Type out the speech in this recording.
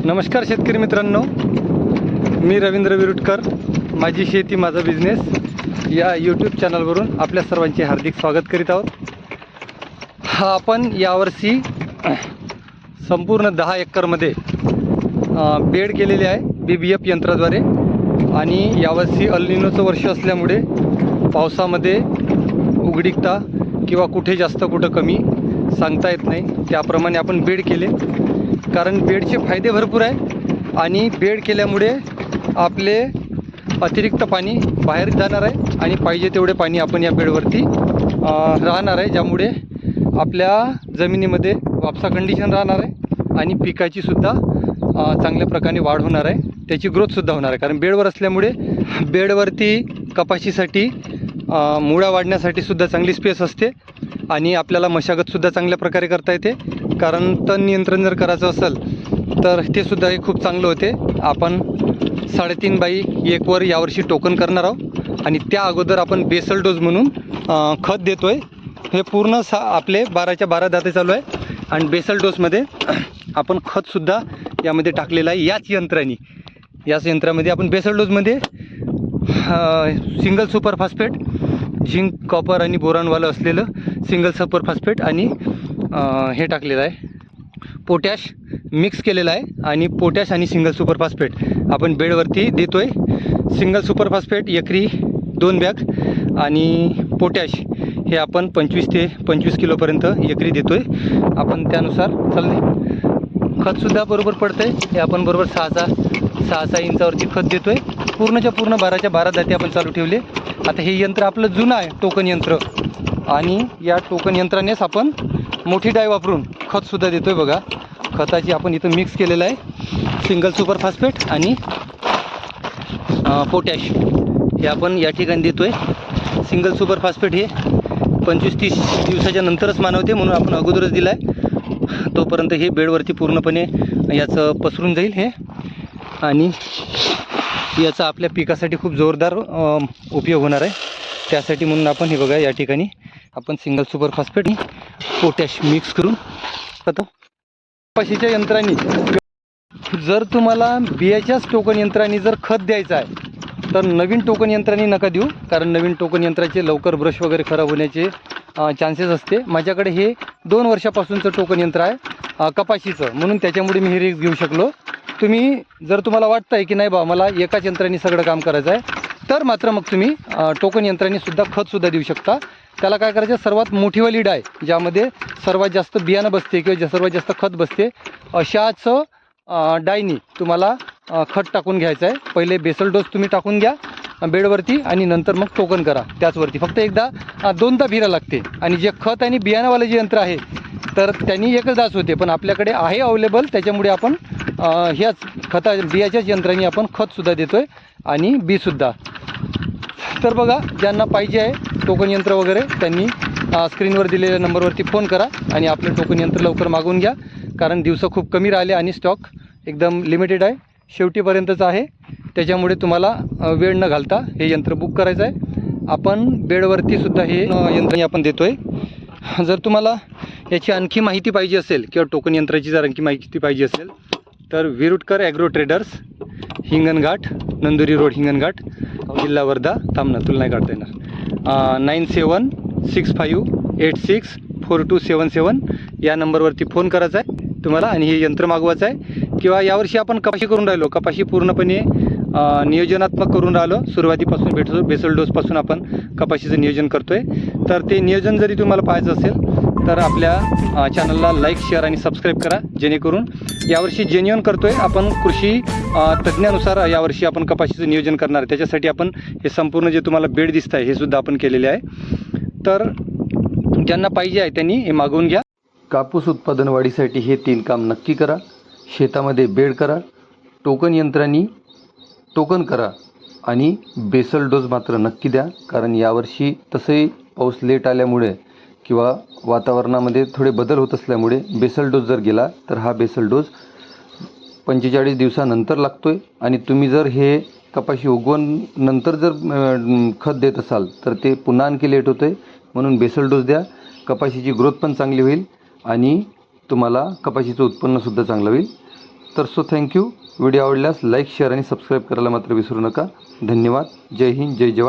नमस्कार शेतकरी मित्रांनो, मी रवींद्र विरुटकर, माझी शेती माझा बिझनेस या यूट्यूब चॅनलवरून आपल्या सर्वांचे हार्दिक स्वागत करीत आहोत. आपण यावर्षी संपूर्ण 10 एकरमध्ये बेड केलेले आहे BBF यंत्राद्वारे. आणि यावर्षी अल निनोचं वर्ष असल्यामुळे पावसामध्ये उघडीकता किंवा कुठे जास्त कुठं कमी सांगता येत नाही, त्याप्रमाणे आपण बेड केले. कारण बेडचे फायदे भरपूर आहे आणि बेड केल्यामुळे आपले अतिरिक्त पाणी बाहेर जाणार आहे आणि पाहिजे तेवढे पाणी आपण या बेडवरती राहणार आहे, ज्यामुळे आपल्या जमिनीमध्ये वापसा कंडिशन राहणार आहे आणि पिकाचीसुद्धा चांगल्या प्रकारे वाढ होणार आहे, त्याची ग्रोथसुद्धा होणार आहे. कारण बेडवर असल्यामुळे बेडवरती कपाशीसाठी मुळा वाढण्यासाठी सुद्धा चांगली स्पेस असते आणि आपल्याला मशागतसुद्धा चांगल्या प्रकारे करता येते. कारण तण नियंत्रण जर करायचं असेल तर ते सुद्धा हे खूप चांगलं होते. आपण 3.5x1 वर यावर्षी टोकन करणार आहोत आणि त्या अगोदर आपण बेसल डोज म्हणून खत देतो आहे. हे पूर्ण आपले 12च्या 12 दाते चालू आहे आणि बेसल डोसमध्ये आपण खतसुद्धा यामध्ये टाकलेलं आहे. याच यंत्रामध्ये आपण बेसल डोजमध्ये single super phosphate, zinc, copper आणि बोरॉनवालं असलेलं सिंगल सुपर फॉस्फेट आणि हे टाकलेलं आहे, पोटॅश मिक्स केलेलं आहे. आणि पोटॅश आणि सिंगल सुपर फॉस्फेट आपण बेडवरती देतो आहे. सिंगल सुपर फॉस्फेट एकरी 2 बॅग आणि पोटॅश हे आपण 25 ते 25 किलोपर्यंत एकरी देतो आहे. आपण त्यानुसार चालले. खतसुद्धा बरोबर पडतं आहे. हे आपण बरोबर 6 इंचावरती खत देतो आहे. पूर्णच्या पूर्ण 12च्या 12 दाते आपण चालू ठेवले. आता हे यंत्र आपलं जुनं आहे, टोकन यंत्र, आणि या टोकन यंत्रानेच आपण मोठी डाय वापरून खतसुद्धा देतो आहे. बघा, खताची आपण इथं मिक्स केलेलं आहे सिंगल सुपर फॉस्फेट आणि पोटॅश हे आपण या ठिकाणी देतो आहे. सिंगल सुपर फॉस्फेट हे 25-30 दिवसाच्या नंतरच मानवते, म्हणून आपण अगोदरच दिला आहे. तोपर्यंत हे बेडवरती पूर्णपणे याचं पसरून जाईल हे, आणि याचा आपल्या पिकासाठी खूप जोरदार उपयोग होणार आहे. त्यासाठी म्हणून आपण हे बघा, या ठिकाणी आपण single super phosphate potash mix करून करतो. कपाशीच्या यंत्रांनी जर तुम्हाला बियाच्याच टोकन यंत्रांनी जर खत द्यायचं आहे तर नवीन टोकन यंत्रांनी नका देऊ, कारण नवीन टोकन यंत्राचे लवकर ब्रश वगैरे खराब होण्याचे चान्सेस असते. माझ्याकडे हे 2 वर्षापासूनचं टोकन यंत्र आहे कपाशीचं, म्हणून त्याच्यामुळे मी हे रिस्क घेऊ शकलो. जर तुम्हाला वाटतं आहे की नाही बा मला एकाच यंत्राने सगळं काम करायचं आहे, तर मात्र मग तुम्ही टोकन यंत्राने सुद्धा खतसुद्धा देऊ शकता. त्याला काय करायचं, सर्वात मोठीवाली डाय ज्यामध्ये सर्वात जास्त बियाणं बसते किंवा सर्वात जास्त खत बसते, अशाच डायनी तुम्हाला खत टाकून घ्यायचं आहे. पहिले बेसल डोस तुम्ही टाकून घ्या बेडवरती आणि नंतर मग टोकन करा त्याचवरती. फक्त एकदा 2दा फिरा लागते. आणि जे खत आणि बियाणावालं जे यंत्र आहे तर त्यांनी एकच दास होते, पण आपल्याकडे आहे अवेलेबल, त्याच्यामुळे आपण ह्याच बियाच्याच यंत्रांनी आपण खतसुद्धा देतो आहे आणि बीसुद्धा. तर बघा, ज्यांना पाहिजे आहे टोकन यंत्र वगैरे त्यांनी स्क्रीनवर दिलेल्या नंबरवरती फोन करा आणि आपलं टोकन यंत्र लवकर मागवून घ्या. कारण दिवस खूप कमी राहिले आणि स्टॉक एकदम लिमिटेड आहे, शेवटीपर्यंतचं आहे. त्याच्यामुळे तुम्हाला वेळ न घालता हे यंत्र बुक करायचं आहे. आपण बेडवरती सुद्धा हे यंत्र आपण देतो आहे. जर तुम्हाला याची आणखी माहिती पाहिजे असेल किंवा टोकन यंत्राची जर आणखी माहिती पाहिजे असेल तर Virutkar agro traders, Hinganghat, Nanduri road, Hinganghat, जिल्हा वर्धा. थांबना, तुला नाही काढता येणार. 9765864277 या नंबरवरती फोन करायचा आहे तुम्हाला आणि हे यंत्र मागवायचं आहे. किंवा यावर्षी आपण कपाशी करून राहिलो, कपाशी पूर्णपणे नियोजनात्मक करून राहिलो. सुरुवातीपासून बेसल डोसपासून आपण कपाशीचं नियोजन करतो आहे. तर ते नियोजन जरी तुम्हाला पाहायचं असेल तर आपल्या चॅनलला लाईक, शेअर आणि सबस्क्राईब करा, जेणेकरून यावर्षी जेन्युअन करतो आहे आपण. कृषी तज्ज्ञानुसार यावर्षी आपण कपाशीचं नियोजन करणार आहे. त्याच्यासाठी आपण हे संपूर्ण जे तुम्हाला बेड दिसत आहे हे सुद्धा आपण केलेले आहे. तर ज्यांना पाहिजे आहे त्यांनी हे मागवून घ्या. कापूस उत्पादन वाढीसाठी हे 3 काम नक्की करा. शेतामध्ये बेड करा, टोकन यंत्रांनी टोकन करा आणि बेसल डोस मात्र नक्की द्या. कारण यावर्षी तसंही पाऊस लेट आल्यामुळे किंवा वातावरणामध्ये थोडे बदल होत असल्यामुळे बेसल डोस जर गेला तर हा बेसल डोस 45 दिवसानंतर लागतो आहे. आणि तुम्ही जर हे कपाशी उगवून नंतर जर खत देत असाल तर ते पुन्हा आणखी लेट होतं आहे. म्हणून बेसल डोस द्या. कपाशीची ग्रोथ पण चांगली होईल आणि तुम्हाला कपाशीचं उत्पन्नसुद्धा चांगलं होईल. तर थँक्यू. व्हिडिओ आवडल्यास लाईक शेअर आणि सबस्क्राईब करायला मात्र विसरू नका. धन्यवाद. जय हिंद, जय जवान.